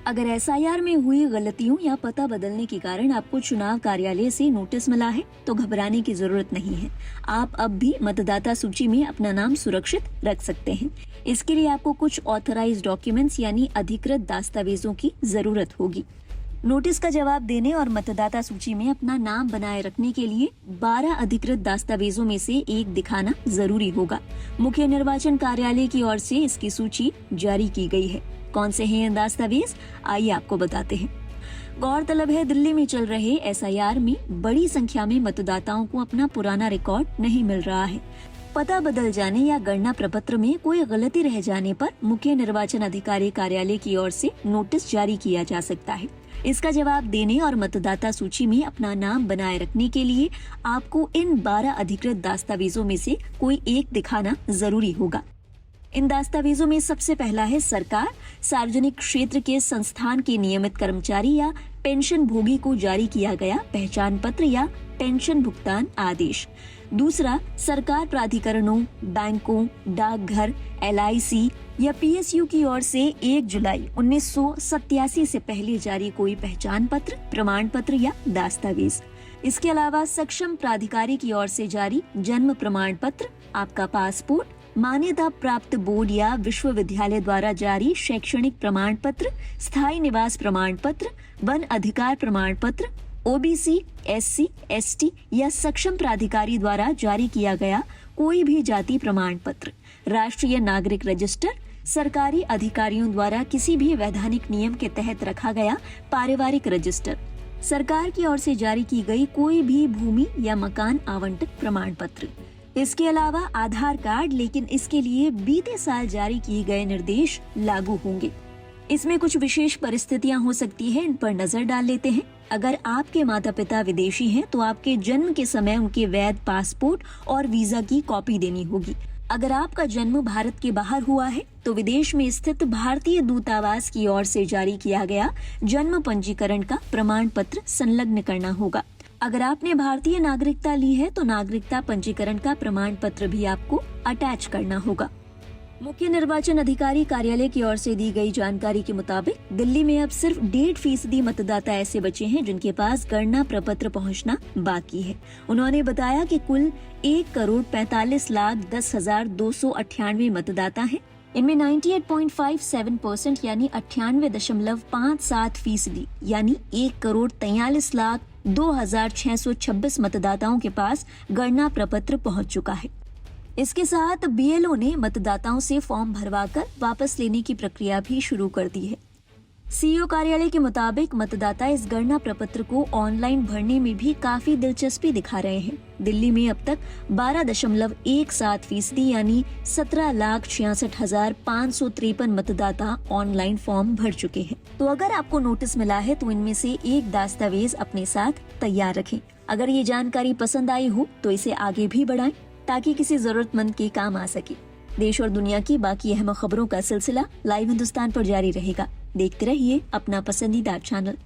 अगर एसआईआर में हुई गलतियों या पता बदलने के कारण आपको चुनाव कार्यालय से नोटिस मिला है तो घबराने की जरूरत नहीं है। आप अब भी मतदाता सूची में अपना नाम सुरक्षित रख सकते हैं। इसके लिए आपको कुछ ऑथराइज्ड डॉक्यूमेंट्स यानी अधिकृत दस्तावेजों की जरूरत होगी। नोटिस का जवाब देने और मतदाता सूची में अपना नाम बनाए रखने के लिए 12 अधिकृत दस्तावेजों में से एक दिखाना जरूरी होगा। मुख्य निर्वाचन कार्यालय की ओर से इसकी सूची जारी की गई है। कौन से हैं ये दस्तावेज, आइए आपको बताते हैं। गौरतलब है, दिल्ली में चल रहे एसआईआर में बड़ी संख्या में मतदाताओं को अपना पुराना रिकॉर्ड नहीं मिल रहा है। पता बदल जाने या गणना प्रपत्र में कोई गलती रह जाने पर मुख्य निर्वाचन अधिकारी कार्यालय की ओर से नोटिस जारी किया जा सकता है। इसका जवाब देने और मतदाता सूची में अपना नाम बनाए रखने के लिए आपको इन 12 अधिकृत दस्तावेजों में से कोई एक दिखाना जरूरी होगा। इन दस्तावेजों में सबसे पहला है सरकार, सार्वजनिक क्षेत्र के संस्थान के नियमित कर्मचारी या पेंशन भोगी को जारी किया गया पहचान पत्र या पेंशन भुगतान आदेश। दूसरा, सरकार प्राधिकरणों, बैंकों, डाकघर, एलआईसी या पीएसयू की ओर से 1 जुलाई 1987 से पहले जारी कोई पहचान पत्र, प्रमाण पत्र या दस्तावेज। इसके अलावा सक्षम प्राधिकारी की ओर से जारी जन्म प्रमाण पत्र, आपका पासपोर्ट, मान्यता प्राप्त बोर्ड या विश्वविद्यालय द्वारा जारी शैक्षणिक प्रमाण पत्र, स्थायी निवास प्रमाण पत्र, वन अधिकार प्रमाण पत्र, ओबीसी, एससी, एसटी या सक्षम प्राधिकारी द्वारा जारी किया गया कोई भी जाति प्रमाण पत्र, राष्ट्रीय नागरिक रजिस्टर, सरकारी अधिकारियों द्वारा किसी भी वैधानिक नियम के तहत रखा गया पारिवारिक रजिस्टर, सरकार की ओर से जारी की गई कोई भी भूमि या मकान आवंटन प्रमाण पत्र। इसके अलावा आधार कार्ड, लेकिन इसके लिए बीते साल जारी किए गए निर्देश लागू होंगे। इसमें कुछ विशेष परिस्थितियां हो सकती है, इन पर नजर डाल लेते हैं। अगर आपके माता पिता विदेशी हैं, तो आपके जन्म के समय उनके वैध पासपोर्ट और वीजा की कॉपी देनी होगी। अगर आपका जन्म भारत के बाहर हुआ है, तो विदेश में स्थित भारतीय दूतावास की ओर से जारी किया गया जन्म पंजीकरण का प्रमाण पत्र संलग्न करना होगा। अगर आपने भारतीय नागरिकता ली है, तो नागरिकता पंजीकरण का प्रमाण पत्र भी आपको अटैच करना होगा। मुख्य निर्वाचन अधिकारी कार्यालय की ओर से दी गई जानकारी के मुताबिक दिल्ली में अब सिर्फ 1.5% मतदाता ऐसे बचे हैं जिनके पास गणना प्रपत्र पहुंचना बाकी है। उन्होंने बताया कि कुल 1,45,10,298 मतदाता हैं। इनमें 98.57% यानी 98.57% यानी 1,43,02,626 मतदाताओं के पास गणना प्रपत्र पहुंच चुका है। इसके साथ बीएलओ ने मतदाताओं से फॉर्म भरवाकर वापस लेने की प्रक्रिया भी शुरू कर दी है। सीईओ कार्यालय के मुताबिक मतदाता इस गणना प्रपत्र को ऑनलाइन भरने में भी काफी दिलचस्पी दिखा रहे हैं। दिल्ली में अब तक 12.17% यानी 17,66,553 मतदाता ऑनलाइन फॉर्म भर चुके हैं। तो अगर आपको नोटिस मिला है तो इनमें से एक दस्तावेज अपने साथ तैयार रखें। अगर ये जानकारी पसंद आई हो तो इसे आगे भी बढ़ाएं ताकि किसी जरूरतमंद के काम आ सके। देश और दुनिया की बाकी अहम खबरों का सिलसिला लाइव हिंदुस्तान पर जारी रहेगा। देखते रहिए अपना पसंदीदा चैनल।